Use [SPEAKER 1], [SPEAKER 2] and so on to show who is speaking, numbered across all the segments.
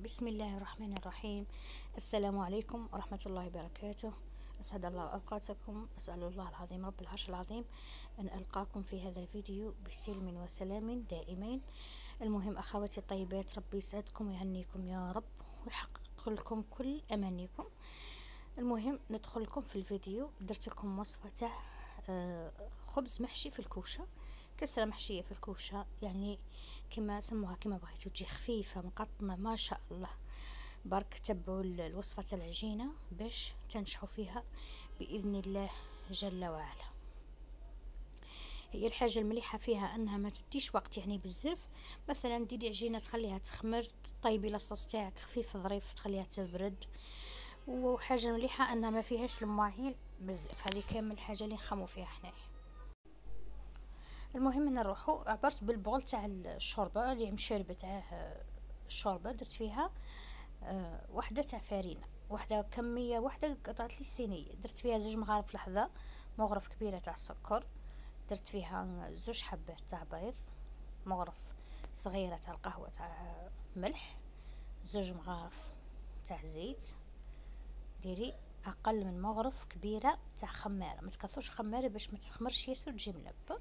[SPEAKER 1] بسم الله الرحمن الرحيم. السلام عليكم ورحمة الله وبركاته. أسعد الله أوقاتكم. أسأل الله العظيم رب العرش العظيم أن ألقاكم في هذا الفيديو بسلم وسلام دائمين. المهم أخواتي الطيبات، ربي يسعدكم ويهنيكم يا رب ويحقق لكم كل أمانيكم. المهم ندخل لكم في الفيديو. درت لكم وصفة تاع خبز محشي في الكوشة، كسرة محشية في الكوشة، يعني كما سموها كما بغيتو، تجي خفيفة مقطنة ما شاء الله. برك تبعوا الوصفة تاع العجينة باش تنجحوا فيها بإذن الله جل وعلا. هي الحاجة المليحة فيها أنها ما تديش وقت يعني بزاف. مثلا ديري عجينة تخليها تخمر، طيبي لاصوص تاعك خفيف ظريف تخليها تبرد. وحاجة مليحة أنها ما فيهاش المواعين بزاف، هذه كامل الحاجة اللي نخمو فيها حنايا. المهم نروحو عبرت بالبول تاع الشوربه اللي مشربه تاع الشوربه، درت فيها وحده تاع فرينه، وحده كميه وحده قطعت لي صينيه، درت فيها 2 مغارف لحظه، مغرف كبيره تاع السكر، درت فيها 2 حبات تاع بيض، مغرف صغيره تاع القهوه تاع ملح، 2 مغارف تاع زيت، ديري اقل من مغرف كبيره تاع خماره، ما تكثرش خماره باش ما تخمرش ياسر تجي ملبه.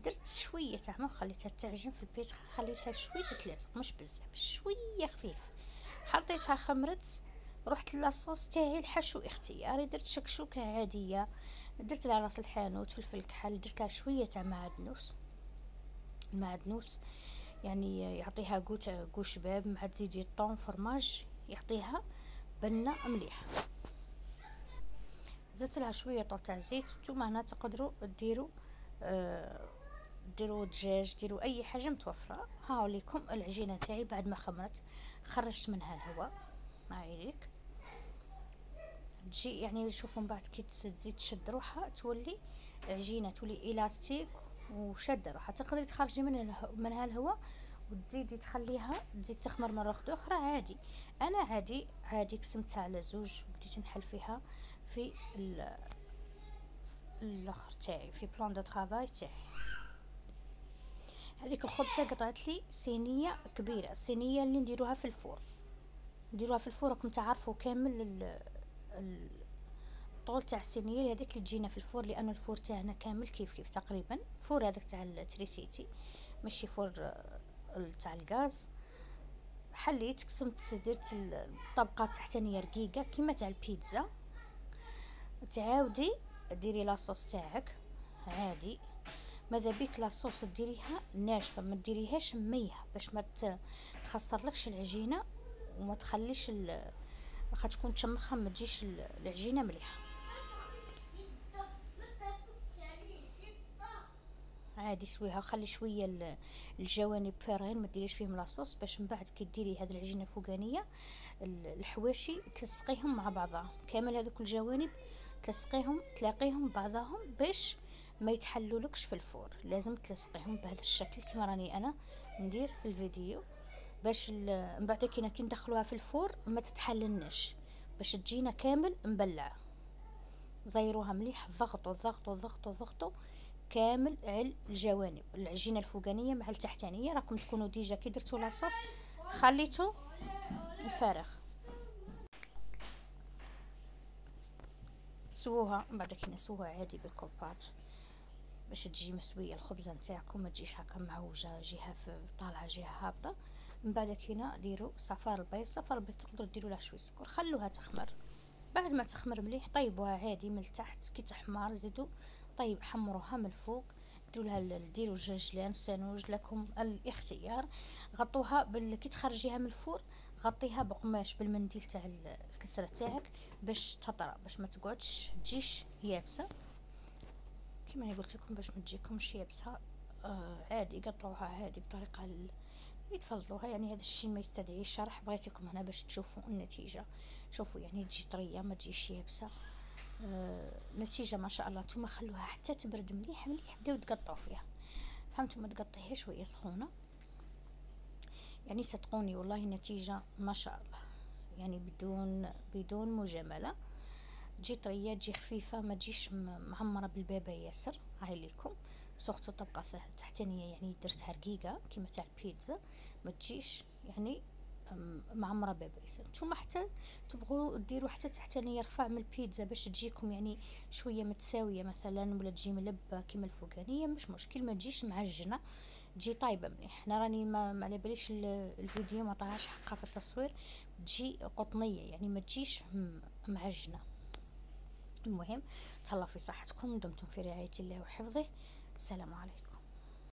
[SPEAKER 1] درت شويه تاع ما خليتها تعجن في البيت، خليتها شويه تتلصق مش بزاف، شويه خفيف، حطيتها خمرت. رحت لاصوص تاعي الحشو اختياري، درت شكشوكه عاديه، درت لها راس الحانوت، فلفل كحل، درت لها شويه تاع معدنوس، المعدنوس يعني يعطيها قو شباب، مع تزيدي الطون فرماج يعطيها بنه مليحه. زدت لها شويه طول تاع زيت. نتوما هنا تقدروا ديروا دجاج، ديروا اي حاجه متوفره. هاو ليكم العجينه تاعي بعد ما خمرت، خرجت منها الهواء. هاي ليك تجي يعني شوفوا من بعد كي تزيد تشد روحها تولي عجينه، تولي الاستيك وشاده روحها. تقدري تخرجي منها الهواء وتزيدي تخليها تزيد تخمر مره اخرى عادي. انا عادي قسمتها على 2 وبديت نحل فيها في الاخر تاعي، في بلان دو طرافاي تاعي. هذيك الخبزه قطعت لي صينيه كبيره، الصينيه اللي نديروها في الفور، نديروها في الفور راكم تعرفوا كامل الطول تاع الصينيه هذيك اللي تجينا في الفور، لان الفور تاعنا كامل كيف تقريبا، فور هذاك تاع التريسيتي ماشي فور تاع الغاز. حليت قسمت، درت الطبقه التحتانيه رقيقه كيما تاع البيتزا. تعاودي ديري لاصوص تاعك عادي، ماذا بيك لاصوص ديريها ناشفه، ما ديريهاش ميه باش ما تخسرلكش العجينه وما تخليش واخا تكون تشمخها ما تجيش العجينه مليحه. عادي سويها وخلي شويه الجوانب فارغين، ما ديريش فيهم لاصوص باش من بعد كي ديري هذه العجينه الفوقانيه الحواشي تلصقيهم مع بعضها كامل، هذوك الجوانب تلاقيهم بعضهم باش ما يتحلولكش في الفور. لازم تلصقيهم بهذا الشكل كما راني انا ندير في الفيديو، باش من بعد كي ندخلوها في الفور ما تتحللناش، باش تجينا كامل مبلعه. زيروها مليح، ضغطوا كامل على الجوانب، العجينه الفوقانيه مع التحتانيه. راكم تكونوا ديجا كي درتوا لاصوص خليتوا الفارغ. سووها من بعد كي نسووها عادي بالكوبات باش تجي مسويه الخبزه نتاعكم، ما تجيش هكا معوجه، جهه طالعه جهه هابطه. من بعد كينا ديروا صفار البيض تقدروا ديروا لها شويه سكر، خلوها تخمر. بعد ما تخمر مليح طيبوها عادي من التحت، كي تحمر زيدوا طيب حمروها من الفوق، ديروا الجاجلان سانوج لكم الاختيار. غطوها كي تخرجيها من الفور غطيها بقماش بالمنديل تاع الكسره تاعك باش تطرى، باش ما تقعدش تجيش يابسه كما قلت لكم، باش ما تجيكمش يابسه. عادي قطعوها عادي بطريقه اللي تفضلوها، يعني هذا الشيء ما يستدعيش شرح، بغيتكم هنا باش تشوفوا النتيجه. شوفوا يعني تجي طريه ما تجيش يابسه. نتيجه ما شاء الله. نتوما خلوها حتى تبرد مليح بداو تقطعوا فيها، فهمتوا؟ ما تقطعيهاش وهي سخونه، يعني صدقوني والله النتيجه ما شاء الله، يعني بدون مجامله. تجي طريه، تجي خفيفه، ما تجيش معمره بالبابا ياسر. هاي ليكم سوختو طبقه تحتانيه يعني درتها رقيقه كيما تاع البيتزا، ما تجيش يعني معمره ببريز. نتوما حتى تبغوا ديروا حتى تحتانية رفع من البيتزا باش تجيكم يعني شويه متساويه مثلا، ولا تجي ملبه كيما الفوقانيه، مش مشكل، ما تجيش معجنه، تجي طايبه مليح. انا راني ما على باليش الفيديو ما طلعش حقها في التصوير، تجي قطنيه يعني ما تجيش معجنه. المهم تهلاو في صحتكم، دمتم في رعايه الله وحفظه. السلام عليكم.